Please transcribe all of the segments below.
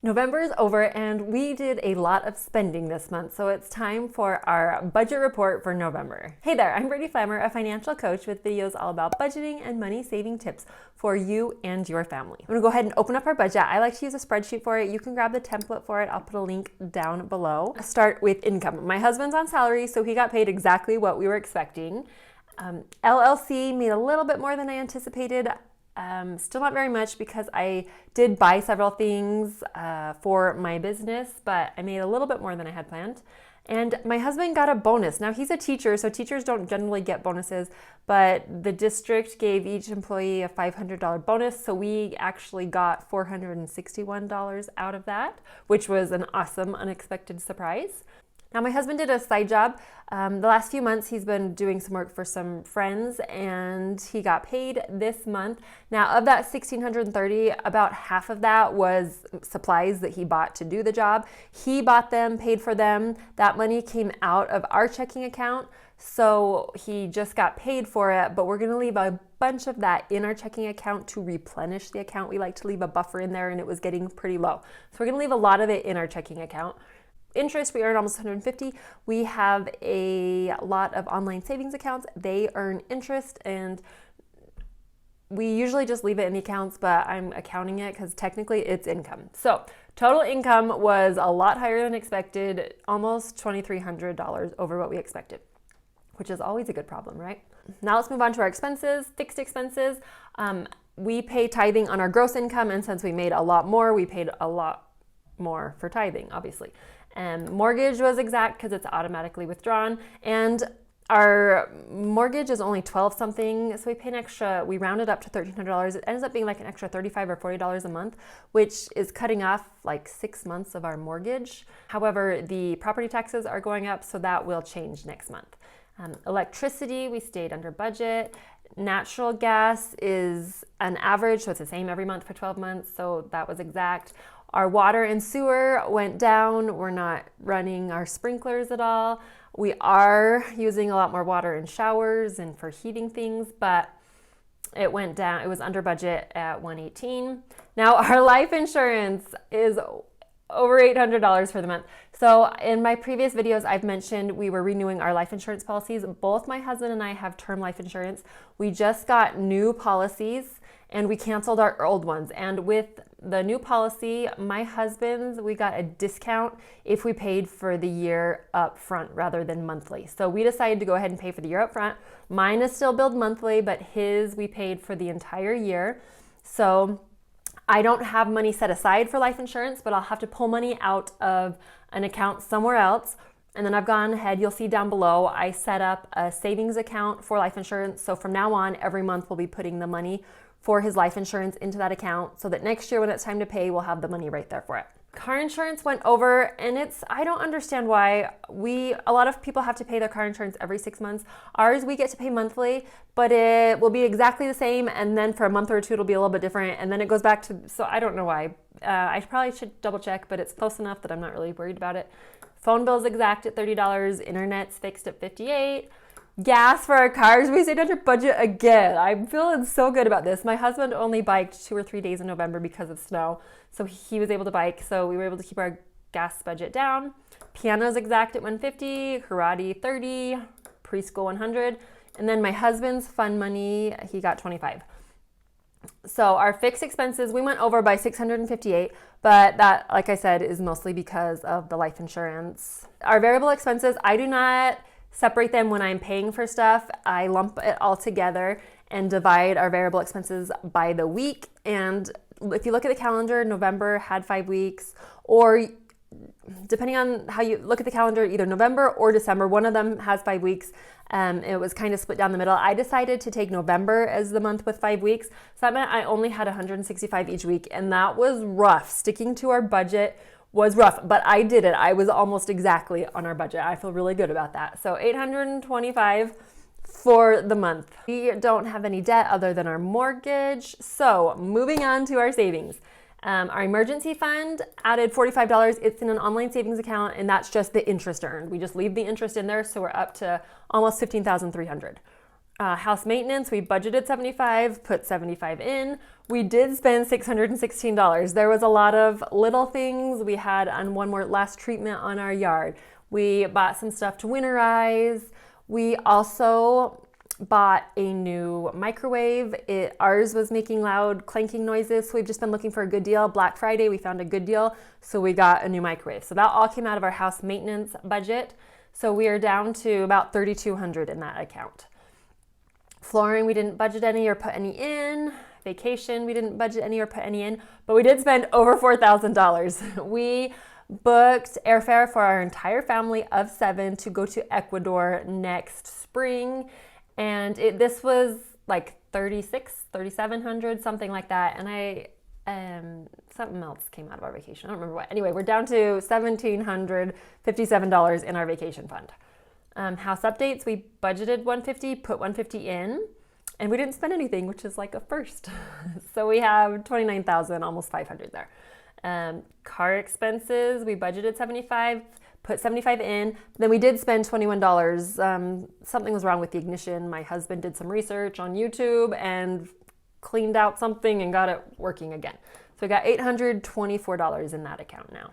November is over and we did a lot of spending this month, so it's time for our budget report for November. Hey there, I'm Brittany Flammer, a financial coach with videos all about budgeting and money saving tips for you and your family. I'm gonna go ahead and open up our budget. I like to use a spreadsheet for it. You can grab the template for it. I'll put a link down below. Start with income. My husband's on salary, so he got paid exactly what we were expecting. LLC made a little bit more than I anticipated. Still not very much because I did buy several things for my business, but I made a little bit more than I had planned. And my husband got a bonus. Now he's a teacher, so teachers don't generally get bonuses, but the district gave each employee a $500 bonus, so we actually got $461 out of that, which was an awesome, unexpected surprise. Now, my husband did a side job. The last few months, he's been doing some work for some friends, and he got paid this month. Now, of that $1,630, about half of that was supplies that he bought to do the job. He bought them, paid for them. That money came out of our checking account, so he just got paid for it, but we're gonna leave a bunch of that in our checking account to replenish the account. We like to leave a buffer in there, and it was getting pretty low. So we're gonna leave a lot of it in our checking account. Interest, we earn almost $150. We have a lot of online savings accounts. They earn interest, and we usually just leave it in the accounts, but I'm accounting it because technically it's income. So total income was a lot higher than expected, almost $2,300 over what we expected, which is always a good problem, right? Now let's move on to our expenses, fixed expenses. We pay tithing on our gross income, and since we made a lot more, we paid a lot more for tithing, obviously. Mortgage was exact because it's automatically withdrawn, and our mortgage is only 12 something, so we pay an extra, we round it up to $1,300. It ends up being like an extra $35 or $40 a month, which is cutting off like 6 months of our mortgage. However, the property taxes are going up, so that will change next month. Electricity, we stayed under budget. Natural gas is an average, so it's the same every month for 12 months, so that was exact. Our water and sewer went down. We're not running our sprinklers at all. We are using a lot more water in showers and for heating things, but it went down. It was under budget at $118. Now our life insurance is over $800 for the month. So in my previous videos, I've mentioned we were renewing our life insurance policies. Both my husband and I have term life insurance. We just got new policies and we canceled our old ones. And with the new policy, my husband's, we got a discount if we paid for the year up front rather than monthly. So we decided to go ahead and pay for the year up front. Mine is still billed monthly, but his we paid for the entire year. So I don't have money set aside for life insurance, but I'll have to pull money out of an account somewhere else. And then I've gone ahead, you'll see down below, I set up a savings account for life insurance. So from now on, every month we'll be putting the money for his life insurance into that account so that next year when it's time to pay, we'll have the money right there for it. Car insurance went over, and I don't understand why. A lot of people have to pay their car insurance every 6 months. Ours, we get to pay monthly, but it will be exactly the same, and then for a month or two, it'll be a little bit different, and then it goes back to, so I don't know why. I probably should double check, but it's close enough that I'm not really worried about it. Phone bill's exact at $30, internet's fixed at $58. Gas for our cars, we stayed under budget again. I'm feeling so good about this. My husband only biked 2 or 3 days in November because of snow, so he was able to bike, so we were able to keep our gas budget down. Piano's exact at $150, karate $30, preschool $100, and then my husband's fun money, he got $25. So our fixed expenses, we went over by $658, but that, like I said, is mostly because of the life insurance. Our variable expenses, I do not separate them when I'm paying for stuff. I lump it all together and divide our variable expenses by the week. And if you look at the calendar, November had 5 weeks, or depending on how you look at the calendar, either November or December, one of them has 5 weeks. It was kind of split down the middle. I decided to take November as the month with 5 weeks. So that meant I only had 165 each week, and that was rough. Sticking to our budget was rough, but I did it. I was almost exactly on our budget. I feel really good about that. So $825 for the month. We don't have any debt other than our mortgage. So moving on to our savings. Our emergency fund added $45. It's in an online savings account, and that's just the interest earned. We just leave the interest in there, so we're up to almost $15,300. House maintenance, we budgeted $75, put $75 in. We did spend $616. There was a lot of little things. We had one more last treatment on our yard. We bought some stuff to winterize. We also bought a new microwave. Ours was making loud clanking noises, so we've just been looking for a good deal. Black Friday, we found a good deal, so we got a new microwave. So that all came out of our house maintenance budget. So we are down to about $3,200 in that account. Flooring, we didn't budget any or put any in. Vacation, we didn't budget any or put any in, but we did spend over $4,000. We booked airfare for our entire family of 7 to go to Ecuador next spring. And this was like $3,700, something like that. And something else came out of our vacation. I don't remember what. Anyway, we're down to $1,757 in our vacation fund. House updates, we budgeted $150, put $150 in, and we didn't spend anything, which is like a first. So we have $29,000, almost $500 there. Car expenses, we budgeted $75, put $75 in. Then we did spend $21. Something was wrong with the ignition. My husband did some research on YouTube and cleaned out something and got it working again. So we got $824 in that account now.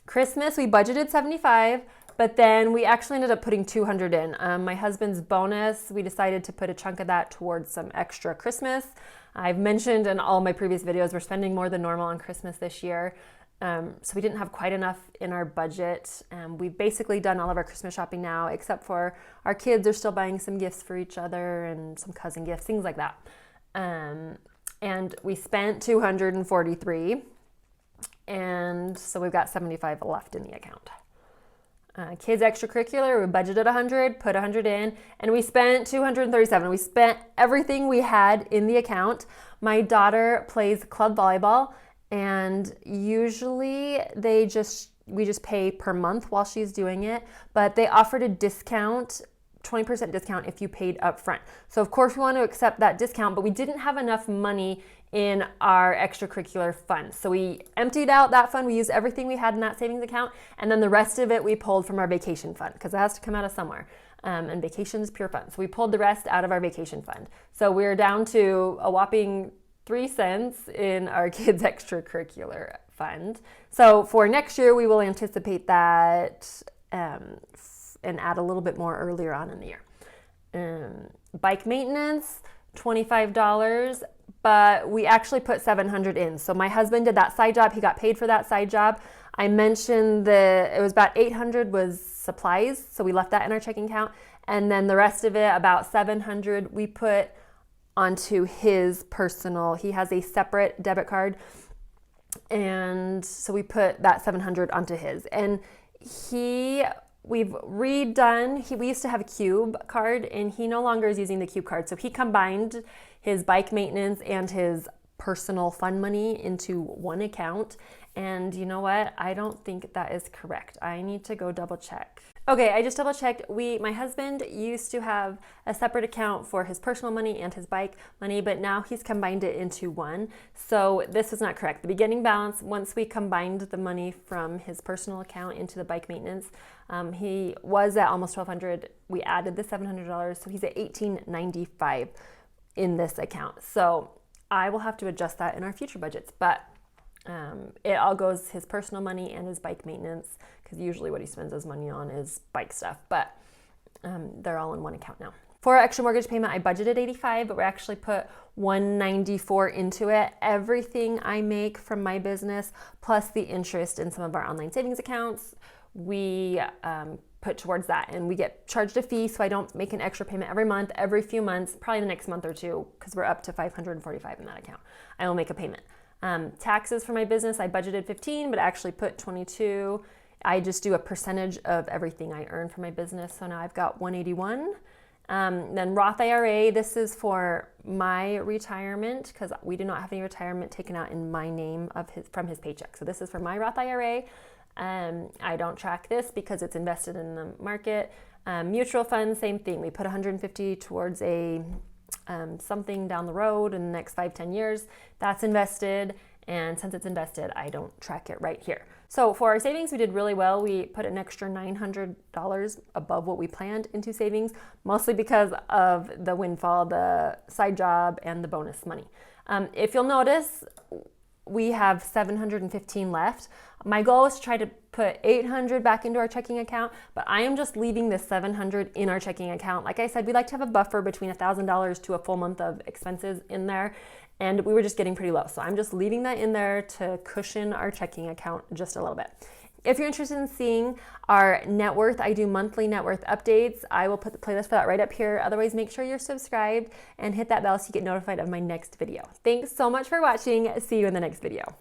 Christmas, we budgeted $75, but then we actually ended up putting $200 in. My husband's bonus, we decided to put a chunk of that towards some extra Christmas. I've mentioned in all my previous videos, we're spending more than normal on Christmas this year. So we didn't have quite enough in our budget. We've basically done all of our Christmas shopping now, except for our kids are still buying some gifts for each other and some cousin gifts, things like that. And we spent $243. And so we've got $75 left in the account. Kids extracurricular, we budgeted $100, put $100 in, and we spent $237. We spent everything we had in the account. My daughter plays club volleyball, and usually we just pay per month while she's doing it, but they offered a discount, 20% discount if you paid up front. So of course we want to accept that discount, but we didn't have enough money in our extracurricular fund. So we emptied out that fund. We used everything we had in that savings account. And then the rest of it we pulled from our vacation fund because it has to come out of somewhere. And vacation is pure fun. So we pulled the rest out of our vacation fund. So we're down to a whopping 3 cents in our kids extracurricular fund. So for next year, we will anticipate that and add a little bit more earlier on in the year. Bike maintenance, $25. But we actually put $700 in. So my husband did that side job. He got paid for that side job. I mentioned it was about $800 was supplies. So we left that in our checking account. And then the rest of it, about $700, we put onto his personal. He has a separate debit card. And so we put that $700 onto his. And we've redone, we used to have a Cube card and he no longer is using the Cube card. So he combined his bike maintenance and his personal fund money into one account. And you know what? I don't think that is correct. I need to go double check. Okay, I just double checked. My husband used to have a separate account for his personal money and his bike money, but now he's combined it into one. So this is not correct. The beginning balance, once we combined the money from his personal account into the bike maintenance, he was at almost $1,200. We added the $700, so he's at $1,895 in this account. So I will have to adjust that in our future budgets, but it all goes his personal money and his bike maintenance, because usually what he spends his money on is bike stuff, but they're all in one account now. For our extra mortgage payment, I budgeted $85, but we actually put $194 into it. Everything I make from my business, plus the interest in some of our online savings accounts, we put towards that, and we get charged a fee, so I don't make an extra payment every month. Every few months, probably the next month or two, because we're up to $545 in that account, I will make a payment. Taxes for my business, I budgeted $15, but I actually put $22. I just do a percentage of everything I earn for my business, so now I've got $181. Then Roth IRA, this is for my retirement, because we do not have any retirement taken out in my name from his paycheck. So this is for my Roth IRA. I don't track this because it's invested in the market. Mutual funds, same thing. We put $150 towards a something down the road in the next 5-10 years. That's invested. And since it's invested, I don't track it right here. So for our savings, we did really well. We put an extra $900 above what we planned into savings, mostly because of the windfall, the side job, and the bonus money. If you'll notice, we have $715 left. My goal is to try to put $800 back into our checking account, but I am just leaving the $700 in our checking account. Like I said, we like to have a buffer between $1,000 to a full month of expenses in there, and we were just getting pretty low. So I'm just leaving that in there to cushion our checking account just a little bit. If you're interested in seeing our net worth, I do monthly net worth updates. I will put the playlist for that right up here. Otherwise, make sure you're subscribed and hit that bell so you get notified of my next video. Thanks so much for watching. See you in the next video.